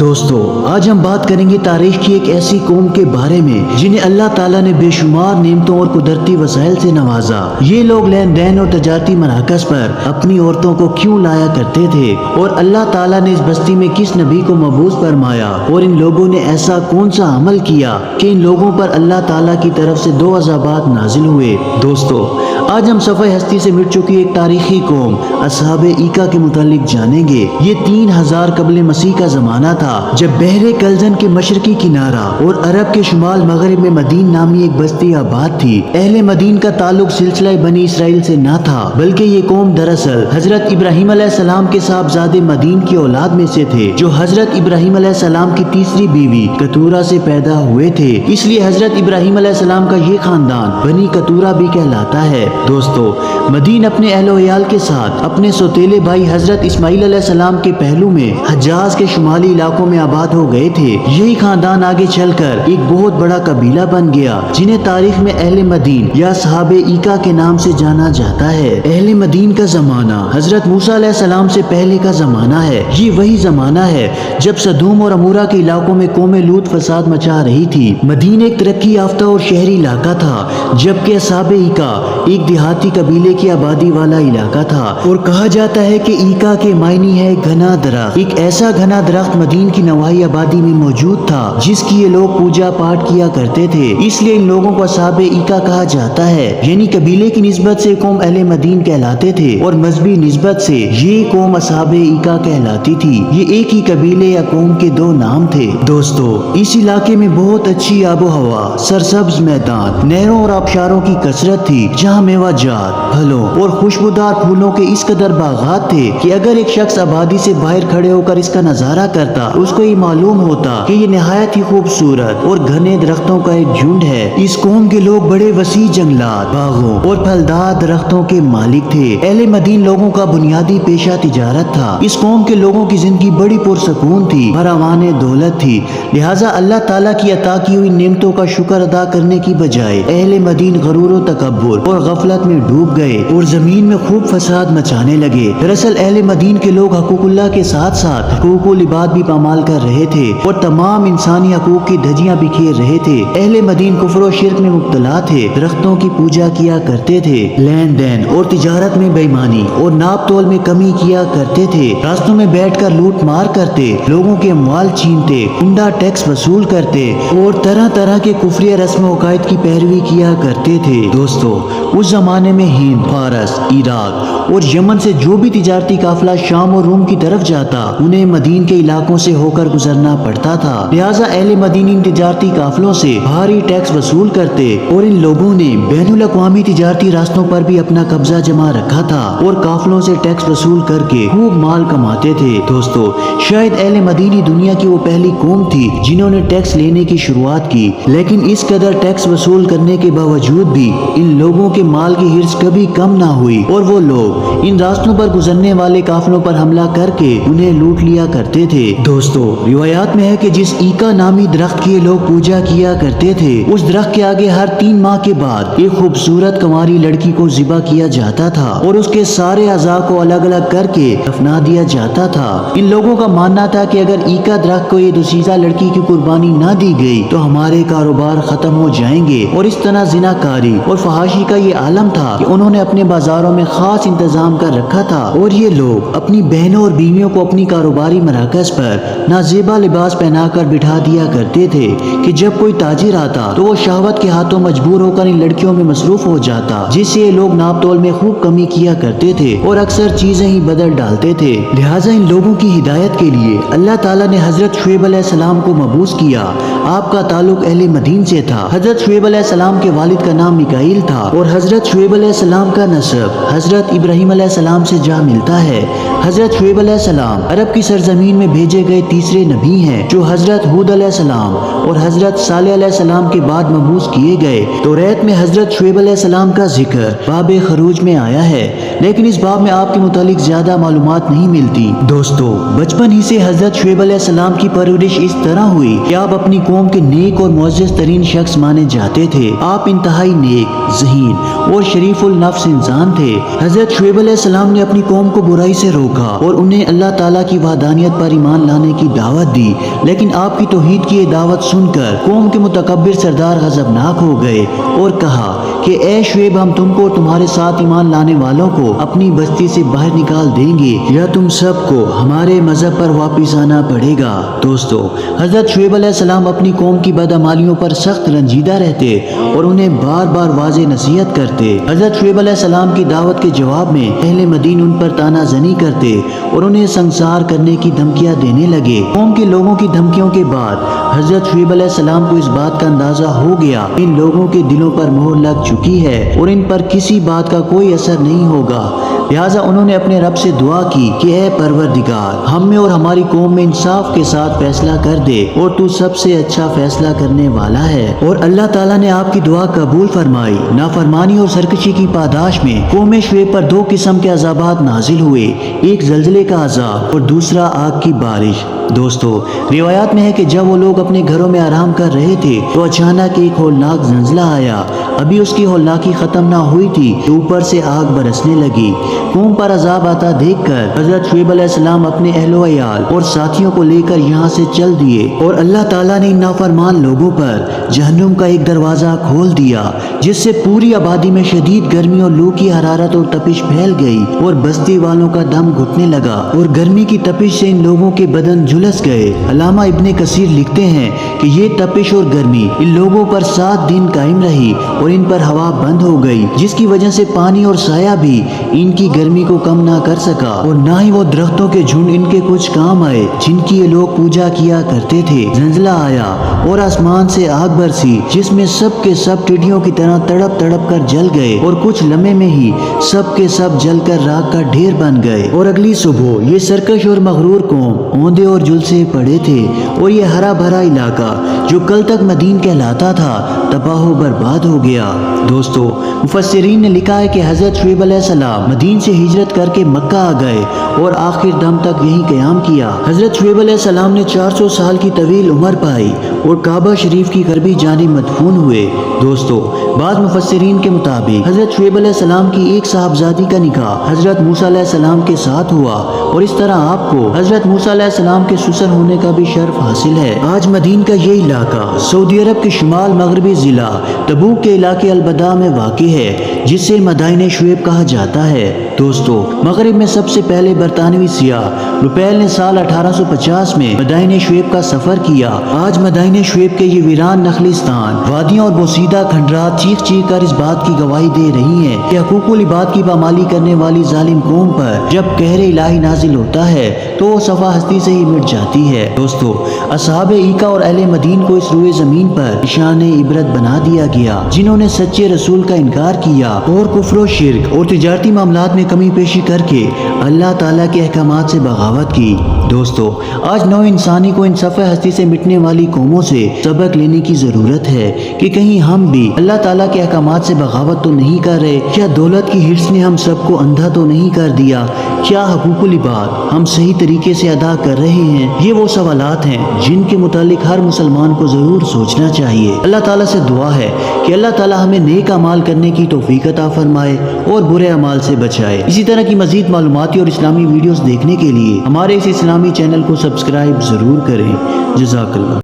دوستو آج ہم بات کریں گے تاریخ کی ایک ایسی قوم کے بارے میں جنہیں اللہ تعالیٰ نے بے شمار نعمتوں اور قدرتی وسائل سے نوازا۔ یہ لوگ لین دین اور تجارتی مراکز پر اپنی عورتوں کو کیوں لایا کرتے تھے اور اللہ تعالیٰ نے اس بستی میں کس نبی کو مبعوث فرمایا اور ان لوگوں نے ایسا کون سا عمل کیا کہ ان لوگوں پر اللہ تعالیٰ کی طرف سے 2 عذابات نازل ہوئے۔ دوستو آج ہم صفحہ ہستی سے مٹ چکی ایک تاریخی قوم اصحاب ایکا کے متعلق جانیں گے۔ یہ 3000 قبل مسیح کا زمانہ تھا جب بحر کلزن کے مشرقی کنارہ اور عرب کے شمال مغرب میں مدین نامی ایک بستی آباد تھی۔ اہل مدین کا تعلق سلسلہ بنی اسرائیل سے نہ تھا بلکہ یہ قوم دراصل حضرت ابراہیم علیہ السلام کے صاحبزادے مدین کی اولاد میں سے تھے جو حضرت ابراہیم علیہ السلام کی تیسری بیوی کتورہ سے پیدا ہوئے تھے، اس لیے حضرت ابراہیم علیہ السلام کا یہ خاندان بنی کتورہ بھی کہلاتا ہے۔ دوستو مدین اپنے اہل و عیال کے ساتھ اپنے سوتیلے بھائی حضرت اسماعیل علیہ السلام کے پہلو میں حجاز کے شمالی علاقوں میں آباد ہو گئے تھے۔ یہی خاندان آگے چل کر ایک بہت بڑا قبیلہ بن گیا جنہیں تاریخ میں اہل مدین یا صحاب ایکا کے نام سے جانا جاتا ہے۔ اہل مدین کا زمانہ حضرت موسیٰ علیہ السلام سے پہلے کا زمانہ ہے۔ یہ وہی زمانہ ہے جب سدوم اور عمورہ کے علاقوں میں قوم لوط فساد مچا رہی تھی۔ مدین ایک ترقی یافتہ اور شہری علاقہ تھا جبکہ اصحاب ایکا ایک دیہاتی قبیلے کی آبادی والا علاقہ تھا، اور کہا جاتا ہے کہ ایکا کے معنی ہے گھنا درخت۔ ایک ایسا گھنا درخت مدین کی نواحی آبادی میں موجود تھا جس کی یہ لوگ پوجا پاٹ کیا کرتے تھے، اس لیے ان لوگوں کو اصحاب ایکا کہا جاتا ہے، یعنی قبیلے کی نسبت سے قوم اہل مدین کہلاتے تھے اور مذہبی نسبت سے یہ قوم اصحاب ایکا کہلاتی تھی۔ یہ ایک ہی قبیلے یا قوم کے 2 نام تھے۔ دوستو اس علاقے میں بہت اچھی آب و ہوا، سرسبز میدان، نہروں اور آبشاروں کی کثرت تھی جہاں میوہ جات، پھلوں اور خوشبودار پھولوں کے اس قدر باغات تھے کہ اگر ایک شخص آبادی سے باہر کھڑے ہو کر اس کا نظارہ کرتا اس کو یہ معلوم ہوتا کہ یہ نہایت ہی خوبصورت اور گھنے درختوں کا ایک جھنڈ ہے۔ اس قوم کے لوگ بڑے وسیع جنگلات، باغوں اور پھلدار درختوں کے مالک تھے۔ اہل مدین لوگوں کا بنیادی پیشہ تجارت تھا۔ اس قوم کے لوگوں کی زندگی بڑی پرسکون تھی، فراوان دولت تھی، لہٰذا اللہ تعالیٰ کی عطا کی ہوئی نعمتوں کا شکر ادا کرنے کی بجائے اہل مدین غرور و تکبر اور غفلت میں ڈوب گئے اور زمین میں خوب فساد مچانے لگے۔ دراصل اہل مدین کے لوگ حقوق اللہ کے ساتھ ساتھ حقوق العباد بھی پامال کر رہے تھے اور تمام انسانی حقوق کی دھجیاں بکھیر رہے تھے۔ اہل مدین کفر و شرک میں مبتلا تھے، درختوں کی پوجا کیا کرتے تھے، لین دین اور تجارت میں بے ایمانی اور ناپ تول میں کمی کیا کرتے تھے، راستوں میں بیٹھ کر لوٹ مار کرتے، لوگوں کے اموال چھینتے، عمدہ ٹیکس وصول کرتے اور طرح طرح کے کفری رسم و عقائد کی پیروی کیا کرتے تھے۔ دوستو اس زمانے میں ہند، فارس، عراق اور یمن سے جو بھی تجارتی قافلہ شام اور روم کی طرف جاتا انہیں مدین کے علاقوں سے ہو کر گزرنا پڑتا تھا، لہٰذا اہل مدین ان تجارتی قافلوں سے بھاری ٹیکس وصول کرتے اور ان لوگوں نے بین الاقوامی تجارتی راستوں پر بھی اپنا قبضہ جما رکھا تھا اور قافلوں سے ٹیکس وصول کر کے خوب مال کماتے تھے۔ دوستو شاید اہل مدینی دنیا کی وہ پہلی قوم تھی جنہوں نے ٹیکس لینے کی شروعات کی، لیکن اس قدر ٹیکس وصول کرنے کے باوجود بھی ان لوگوں کے مال کی ہرس کبھی کم نہ ہوئی اور وہ لوگ ان راستوں پر گزرنے والے قافلوں پر حملہ کر کے انہیں لوٹ لیا کرتے تھے۔ دوستو روایات میں ہے کہ جس ایکا نامی درخت کی لوگ پوجا کیا کرتے تھے اس درخت کے آگے ہر 3 ماہ کے بعد ایک خوبصورت کنواری لڑکی کو ذبح کیا جاتا تھا اور اس کے سارے اعضاء کو الگ الگ کر کے دفنا دیا جاتا تھا۔ ان لوگوں کا ماننا تھا کہ اگر ایکا درخت کو یہ دوشیزہ لڑکی کی قربانی نہ دی گئی تو ہمارے کاروبار ختم ہو جائیں گے، اور اس طرح زنا کاری اور فحاشی کا یہ عالم تھا کہ انہوں نے اپنے بازاروں میں خاص انتظام کر رکھا تھا اور یہ لوگ اپنی بہنوں اور بیویوں کو اپنی کاروباری مراکز پر نازیبا لباس پہنا کر بٹھا دیا کرتے تھے کہ جب کوئی تاجر آتا تو وہ شہوت کے ہاتھوں مجبور ہو کر ان لڑکیوں میں مصروف ہو جاتا، جس سے یہ لوگ ناپ تول میں خوب کمی کیا کرتے تھے اور اکثر چیزیں ہی بدل ڈالتے تھے۔ لہٰذا ان لوگوں کی ہدایت کے لیے اللہ تعالیٰ نے حضرت شعیب علیہ السلام کو مبعوث کیا۔ آپ کا تعلق اہل مدین سے تھا۔ حضرت شعیب علیہ السلام کے والد کا نام میکائیل تھا اور حضرت شعیب علیہ السلام کا نسب حضرت ابراہیم علیہ السلام سے جا ملتا ہے۔ حضرت شعیب علیہ السلام عرب کی سرزمین میں بھیجے گئے تیسرے نبی ہیں جو حضرت ہود علیہ السلام اور حضرت صالح علیہ السلام کے بعد مبعوث کیے گئے۔ توریت میں حضرت شعیب علیہ السلام کا ذکر باب خروج میں آیا ہے، لیکن اس باب میں آپ کے متعلق زیادہ معلومات نہیں ملتی۔ دوستو بچپن ہی سے حضرت شعیب علیہ السلام کی پرورش اس طرح ہوئی کہ آپ اپنی قوم کے نیک اور معزز ترین شخص مانے جاتے تھے۔ آپ انتہائی نیک، ذہین اور شریف النفس انسان تھے۔ حضرت شعیب علیہ السلام نے اپنی قوم کو برائی سے روکا اور انہیں اللہ تعالیٰ کی وحدانیت پر ایمان لانے کی دعوت دی، لیکن آپ کی توحید کی یہ دعوت سن کر قوم کے متکبر سردار غضبناک ہو گئے اور کہا کہ اے شعیب، ہم تم کو اور تمہارے ساتھ ایمان لانے والوں کو اپنی بستی سے باہر نکال دیں گے یا تم سب کو ہمارے مذہب پر واپس آنا پڑے گا۔ دوستو، حضرت شعیب علیہ السلام اپنی قوم کی بدعمالیوں پر سخت رنجیدہ رہتے اور انہیں بار بار واضح نصیحت کرتے۔ حضرت شعیب علیہ السلام کی دعوت کے جواب میں اہل مدین ان پر تانا زنی کرتے اور انہیں سنسار کرنے کی دھمکیاں دینے لگے۔ قوم کے لوگوں کی دھمکیوں کے بعد حضرت شعیب علیہ السلام کو اس بات کا اندازہ ہو گیا ان لوگوں کے دلوں پر مہر لگ چکی ہے اور ان پر کسی بات کا کوئی اثر نہیں ہوگا، لہٰذا انہوں نے اپنے رب سے دعا کی کہ اے پروردگار، ہم میں اور ہماری قوم میں انصاف کے ساتھ فیصلہ کر دے اور تو سب سے اچھا فیصلہ کرنے والا ہے۔ اور اللہ تعالیٰ نے آپ کی دعا قبول فرمائی۔ نافرمانی اور سرکشی کی پاداش میں قوم شعیب پر دو قسم کے عذابات نازل ہوئے، ایک زلزلے کا عذاب اور دوسرا آگ کی بارش۔ دوستو، روایات میں ہے کہ جب وہ لوگ اپنے گھروں میں آرام کر رہے تھے تو اچانک ایک ہولناک زلزلہ آیا۔ ابھی اس کی ہولناکی ختم نہ ہوئی تھی تو اوپر سے آگ برسنے لگی۔ قوم پر عذاب آتا دیکھ کر حضرت شعیب علیہ السلام اپنے اہل و عیال اور ساتھیوں کو لے کر یہاں سے چل دیے اور اللہ تعالیٰ نے ان نافرمان لوگوں پر جہنم کا ایک دروازہ کھول دیا، جس سے پوری آبادی میں شدید گرمی اور لو کی حرارت اور تپش پھیل گئی اور بستی والوں کا دم گھٹنے لگا اور گرمی کی تپش سے ان لوگوں کے بدن جھلس گئے۔ علامہ ابن کثیر لکھتے ہیں کہ یہ تپش اور گرمی ان لوگوں پر 7 دن قائم رہی اور ان پر ہوا بند ہو گئی، جس کی وجہ سے پانی اور سایہ بھی ان کی گرمی کو کم نہ کر سکا اور نہ ہی وہ درختوں کے جھنڈ ان کے کچھ کام آئے جن کی یہ لوگ پوجا کیا کرتے تھے۔ زلزلہ آیا اور آسمان سے آگ برسی، جس میں سب کے سب ٹڈیوں کی طرح تڑپ تڑپ کر جل گئے اور کچھ لمحے میں ہی سب کے سب جل کر راکھ کا ڈھیر بن گئے۔ اور اگلی صبح یہ سرکش اور مغرور قوم اوندے اور جھلسے پڑے تھے اور یہ ہرا بھرا علاقہ جو کل تک مدین کہلاتا تھا تباہ و برباد ہو گیا۔ دوستو، مفسرین نے لکھا ہے کہ حضرت شعیب علیہ السلام مدین سے ہجرت کر کے مکہ آ گئے اور آخر دم تک یہیں قیام کیا۔ حضرت شعیب علیہ السلام نے 400 سال کی طویل عمر پائی اور کعبہ شریف کی غربی جانب مدفون ہوئے۔ دوستو، بعض مفسرین کے مطابق حضرت شعیب علیہ السلام کی ایک صاحبزادی کا نکاح حضرت موسیٰ علیہ السلام کے ساتھ ہوا اور اس طرح آپ کو حضرت موسیٰ علیہ السلام کے سسر ہونے کا بھی شرف حاصل ہے۔ آج مدین کا یہ علاقہ سعودی عرب کے شمال مغربی ضلع تبوک کے علاقے البدا میں واقع ہے، جس سے مدائن شعیب کہا جاتا ہے۔ دوستو، مغرب میں سب سے پہلے برطانوی سیاح روپیل نے سال 1850 میں مدائن شعیب کا سفر کیا۔ آج مدائن شعیب کے یہ ویران نخلستان، وادیاں اور بوسیدہ کھنڈرات چیخ چیخ کر اس بات کی گواہی دے رہی ہیں کہ حقوق العباد کی پامالی کرنے والی ظالم قوم پر جب قہر الہی نازل ہوتا ہے تو وہ صفحہ ہستی سے ہی مٹ جاتی ہے۔ دوستو، اصحاب ایکا اور اہل مدین کو اس روئے زمین پر نشان عبرت بنا دیا گیا، جنہوں نے سچے رسول کا انکار کیا اور کفر و شرک اور تجارتی معاملات میں کمی پیشی کر کے اللہ تعالیٰ کے احکامات سے بغاوت کی۔ دوستو، آج نوع انسانی کو ان صفحہ ہستی سے مٹنے والی قوموں سے سبق لینے کی ضرورت ہے کہ کہیں ہم بھی اللہ تعالیٰ کے احکامات سے بغاوت تو نہیں کر رہے، کیا دولت کی ہرس نے ہم سب کو اندھا تو نہیں کر دیا، کیا حقوق العباد ہم صحیح طریقے سے ادا کر رہے ہیں۔ یہ وہ سوالات ہیں جن کے متعلق ہر مسلمان کو ضرور سوچنا چاہیے۔ اللہ تعالیٰ سے دعا ہے کہ اللہ تعالیٰ ہمیں نیک اعمال کرنے کی توفیق عطا فرمائے اور برے اعمال سے بچائے۔ اسی طرح کی مزید معلوماتی اور اسلامی ویڈیوز دیکھنے کے لیے ہمارے اس اسلامی چینل کو سبسکرائب ضرور کریں۔ جزاک اللہ۔